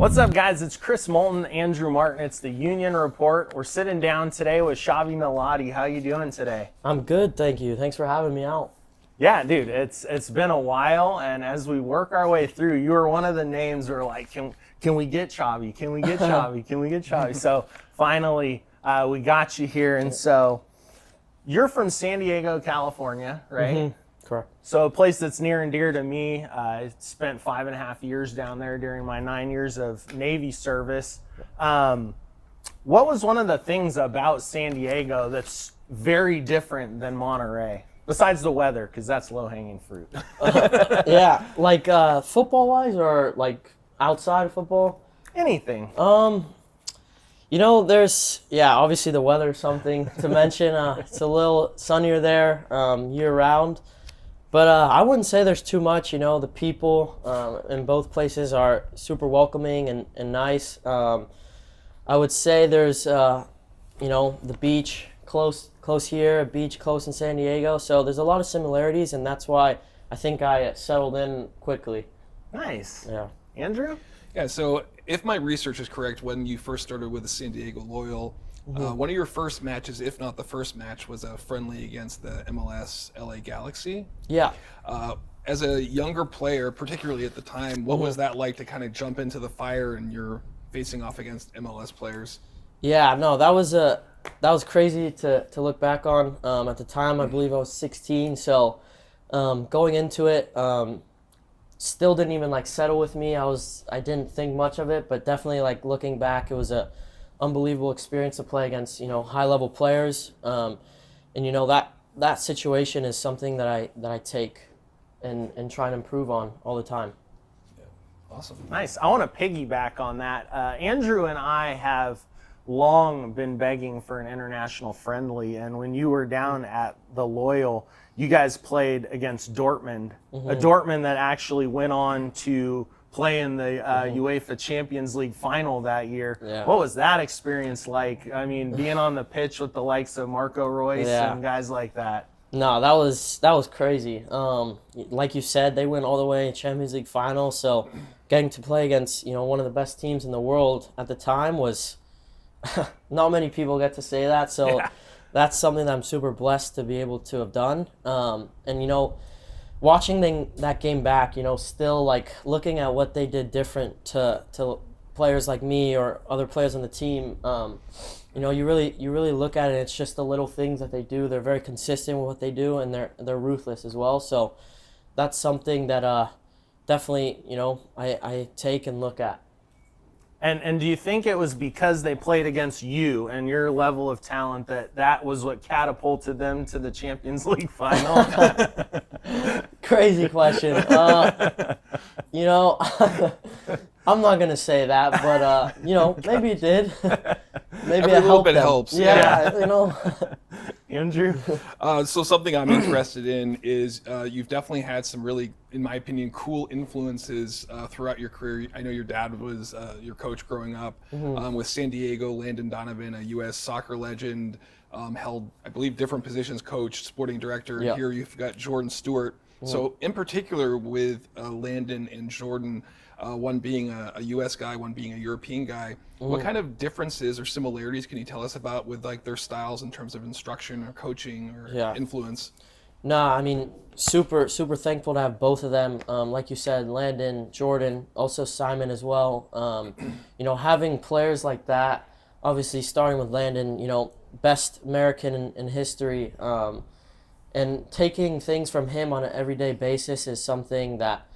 What's up, guys? It's Chris Moulton, Andrew Martin. It's the Union Report. We're sitting down today with Xavi Gnaulati. How you doing today? I'm good, thank you. Thanks for having me out. Yeah, dude, it's been a while, and as we work our way through, you were one of the names we're like, can we get Xavi? Can we get Xavi? Can we get Xavi? So finally, we got you here, and so you're from San Diego, California, right? Mm-hmm. Correct. So a place that's near and dear to me. I spent 5.5 years down there during my 9 years of Navy service. What was one of the things about San Diego that's very different than Monterey? Besides the weather, because that's low-hanging fruit. Yeah, like football-wise or like outside of football? Anything. There's, obviously the weather is something to mention. It's a little sunnier there year-round. But I wouldn't say there's too much. The people in both places are super welcoming and nice. I would say there's, the beach close here, a beach close in San Diego. So there's a lot of similarities, and that's why I think I settled in quickly. Nice. Yeah. Andrew? Yeah, so if my research is correct, when you first started with the San Diego Loyal, one of your first matches, if not the first match, was a friendly against the MLS LA Galaxy. Yeah. As a younger player, particularly at the time, what was that like to kind of jump into the fire and you're facing off against MLS players? Yeah, no, that was crazy to look back on. At the time, I believe I was 16, so going into it, still didn't even settle with me. I didn't think much of it, but definitely looking back, it was a unbelievable experience to play against high level players, and that situation is something that I take and try and improve on all the time. Awesome. Nice. I want to piggyback on that. Andrew and I have long been begging for an international friendly, and when you were down at the Loyal, you guys played against Dortmund, a Dortmund that actually went on to play in the UEFA Champions League final that year. Yeah. What was that experience like? I mean, being on the pitch with the likes of Marco Reus and guys like that. No, that was crazy. Like you said, they went all the way to Champions League final, so getting to play against one of the best teams in the world at the time was not many people get to say that. So that's something that I'm super blessed to be able to have done. And watching that game back, still looking at what they did different to players like me or other players on the team, you really look at it. It's just the little things that they do. They're very consistent with what they do, and they're ruthless as well. So that's something that definitely I take and look at. And do you think it was because they played against you and your level of talent that was what catapulted them to the Champions League final? Crazy question. I'm not gonna say that, but maybe it did. Maybe Every it little helped bit them. helps. Yeah. Andrew? So something I'm interested in is you've definitely had some really, in my opinion, cool influences throughout your career. I know your dad was your coach growing up with San Diego. Landon Donovan, a U.S. soccer legend, held, I believe, different positions, coach, sporting director. Yeah. Here you've got Jordan Stewart. So in particular with Landon and Jordan, one being a U.S. guy, one being a European guy, what kind of differences or similarities can you tell us about with their styles in terms of instruction or coaching or influence? No, I mean, super thankful to have both of them. Like you said, Landon, Jordan, also Simon as well. Having players like that, obviously starting with Landon, best American in history, and taking things from him on an everyday basis is something that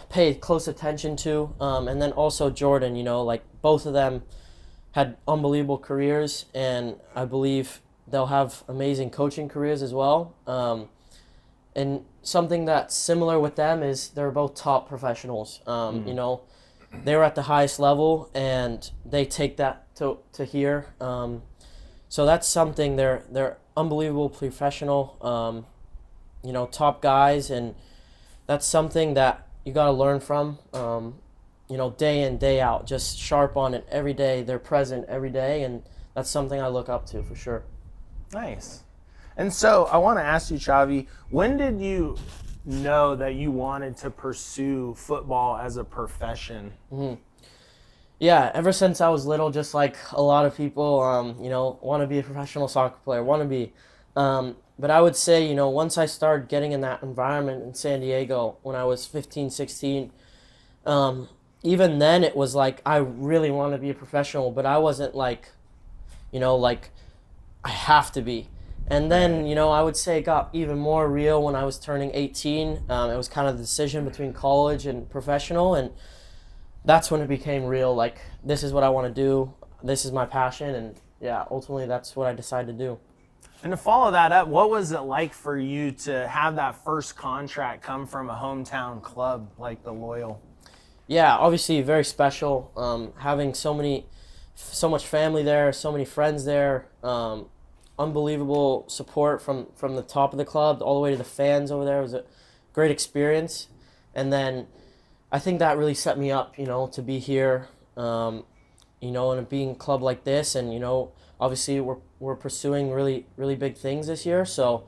pay close attention to. And then also Jordan, both of them had unbelievable careers, and I believe they'll have amazing coaching careers as well. And something that's similar with them is they're both top professionals. They were at the highest level, and they take that to here. So that's something they're unbelievable professional, top guys, and that's something that you got to learn from, day in, day out, just sharp on it every day. They're present every day, and that's something I look up to for sure. Nice. And so I want to ask you, Xavi, when did you know that you wanted to pursue football as a profession? Yeah, ever since I was little, just like a lot of people, want to be a professional soccer player, want to be. But I would say, once I started getting in that environment in San Diego when I was 15, 16, even then it was like I really want to be a professional, but I wasn't like, like I have to be. And then, I would say it got even more real when I was turning 18. It was kind of the decision between college and professional, and that's when it became real. Like, this is what I want to do. This is my passion, and yeah, ultimately that's what I decided to do. And to follow that up, what was it like for you to have that first contract come from a hometown club like the Loyal? Yeah, obviously very special. Having so much family there, so many friends there, unbelievable support from the top of the club all the way to the fans over there. It was a great experience, and then I think that really set me up, to be here, in a being club like this, and obviously we're pursuing really really big things this year. So,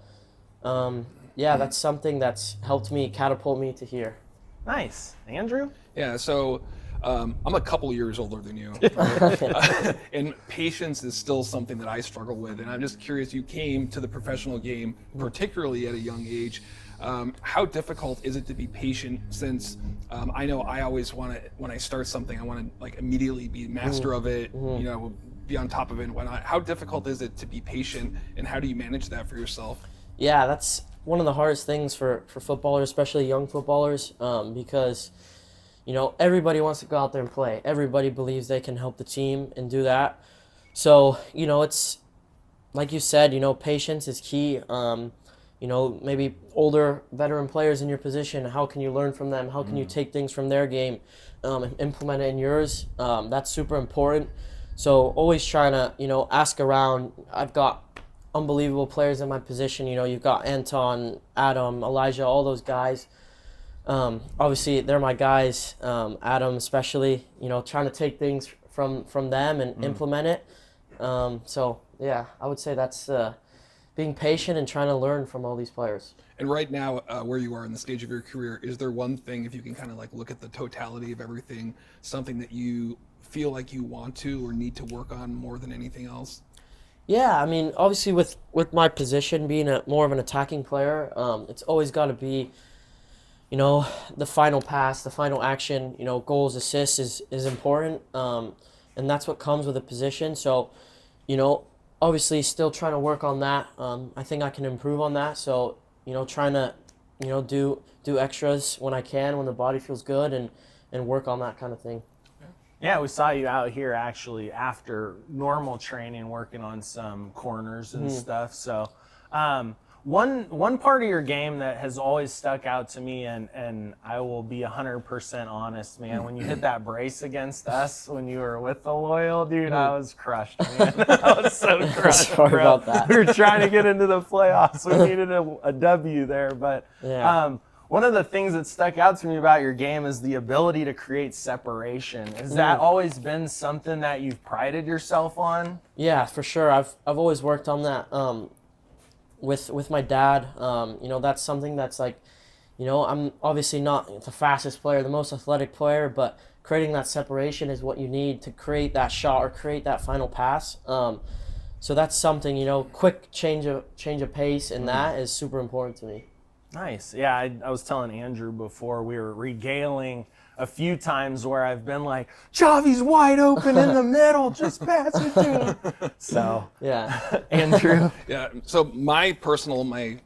that's something that's helped me catapult me to here. Nice, Andrew. Yeah, so I'm a couple years older than you, right? And patience is still something that I struggle with. And I'm just curious, you came to the professional game, particularly at a young age. How difficult is it to be patient since I know I always want to, when I start something, I want to like immediately be master of it, be on top of it and whatnot. How difficult is it to be patient, and how do you manage that for yourself? Yeah, that's one of the hardest things for footballers, especially young footballers, because everybody wants to go out there and play. Everybody believes they can help the team and do that. So, it's like you said, patience is key. Maybe older veteran players in your position, how can you learn from them? How can you take things from their game and implement it in yours? That's super important. So always trying to, ask around. I've got unbelievable players in my position. You've got Anton, Adam, Elijah, all those guys. Obviously, they're my guys. Adam especially, trying to take things from them and implement it. So, yeah, I would say that's being patient and trying to learn from all these players. And right now, where you are in the stage of your career, is there one thing, if you can kind of like look at the totality of everything, something that you feel like you want to or need to work on more than anything else? Yeah, I mean, obviously with my position being more of an attacking player, it's always got to be, the final pass, the final action, goals, assists is important. And that's what comes with a position. So, obviously still trying to work on that. I think I can improve on that. So, trying to, do extras when I can, when the body feels good, and work on that kind of thing. Yeah, we saw you out here actually after normal training working on some corners and stuff. So one part of your game that has always stuck out to me, and I will be 100% honest, man, when you hit that brace against us when you were with the Loyal, dude, I was crushed, man. I was so crushed, Sorry bro. about that. We were trying to get into the playoffs. We needed a W there, but Yeah. one of the things that stuck out to me about your game is the ability to create separation. Has that always been something that you've prided yourself on? Yeah, for sure. I've always worked on that. With my dad, that's something that's like, I'm obviously not the fastest player, the most athletic player, but creating that separation is what you need to create that shot or create that final pass. So that's something, quick change of pace, and that is super important to me. Nice. Yeah, I was telling Andrew before, we were regaling a few times where I've been like, Xavi's wide open in the middle, just pass it to him. So, Yeah. Andrew. Yeah, so my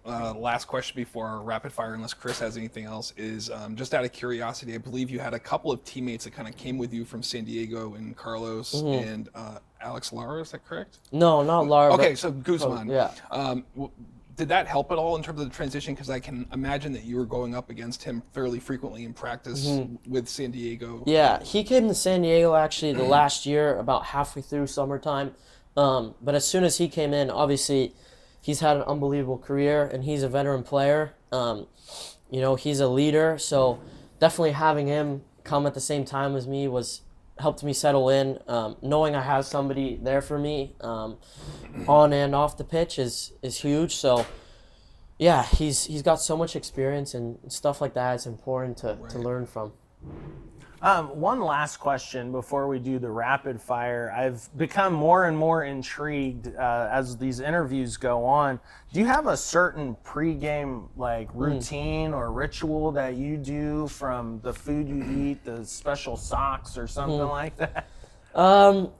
last question before our rapid fire, unless Chris has anything else, is just out of curiosity, I believe you had a couple of teammates that kind of came with you from San Diego, and Carlos and Alex Lara, is that correct? No, not Lara. Okay, but- so Guzman. Yeah. Did that help at all in terms of the transition? Because I can imagine that you were going up against him fairly frequently in practice with San Diego. Yeah, he came to San Diego actually the last year, about halfway through summertime. But as soon as he came in, obviously, he's had an unbelievable career, and he's a veteran player. He's a leader, so definitely having him come at the same time as me helped me settle in. Knowing I have somebody there for me on and off the pitch is huge. So, yeah, he's got so much experience and stuff like that. It's important to learn from. One last question before we do the rapid fire. I've become more and more intrigued as these interviews go on. Do you have a certain pregame routine or ritual that you do, from the food you eat, the special socks, or something like that? Not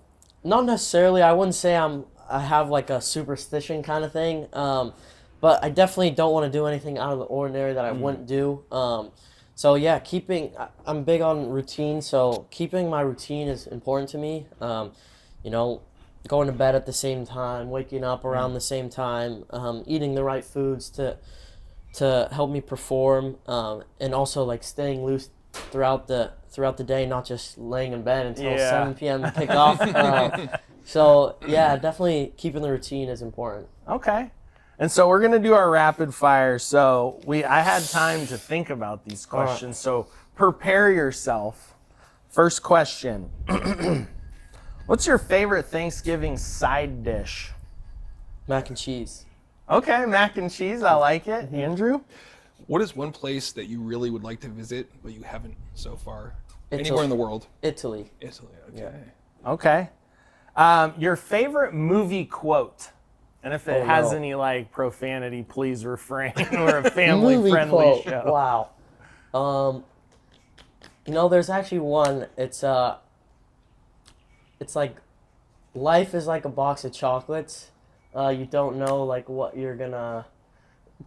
necessarily. I wouldn't say I have like a superstition kind of thing. But I definitely don't want to do anything out of the ordinary that I wouldn't do. So yeah, I'm big on routine. So keeping my routine is important to me. Going to bed at the same time, waking up around the same time, eating the right foods to help me perform, and also like staying loose throughout the day, not just laying in bed until 7 p.m. to kick off. So yeah, definitely keeping the routine is important. Okay. And so we're going to do our rapid fire. So I had time to think about these questions. So prepare yourself. First question. What's your favorite Thanksgiving side dish? Mac and cheese. Okay, mac and cheese. I like it. Andrew? What is one place that you really would like to visit, but you haven't so far? Italy. Anywhere in the world? Italy. Italy, okay. Okay. Your favorite movie quote? And if it has no. any profanity, please refrain. We're a family-friendly show. Wow. There's actually one. It's like life is like a box of chocolates. You don't know what you're gonna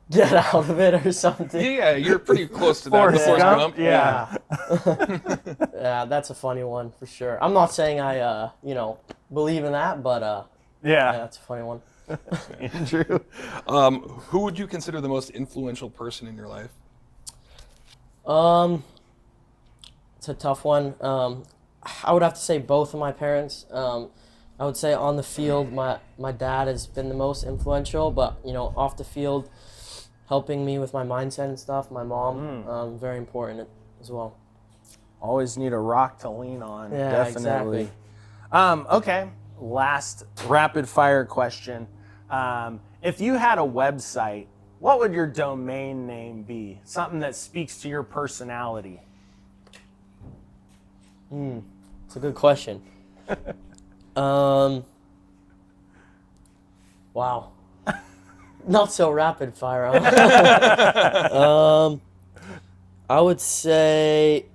get out of it or something. Yeah, you're pretty close to that. Forrest Forrest Gump? Gump. Yeah. Yeah, that's a funny one for sure. I'm not saying I believe in that, but yeah, that's a funny one. Andrew? Who would you consider the most influential person in your life? It's a tough one. I would have to say both of my parents. I would say on the field, my dad has been the most influential, but off the field, helping me with my mindset and stuff, my mom, very important as well. Always need a rock to lean on. Yeah, definitely. exactly. Okay, last rapid fire question. If you had a website, what would your domain name be? Something that speaks to your personality. It's a good question. Wow. Not so rapid fire. Huh? I would say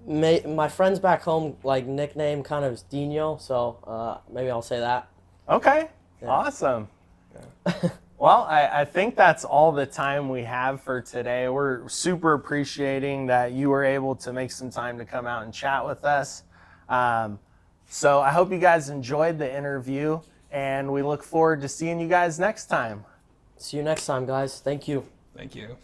my friends back home nickname kind of is Dino, so maybe I'll say that. Okay, awesome. Well, I think that's all the time we have for today. We're super appreciating that you were able to make some time to come out and chat with us. So I hope you guys enjoyed the interview, and we look forward to seeing you guys next time. See you next time, guys. Thank you. Thank you.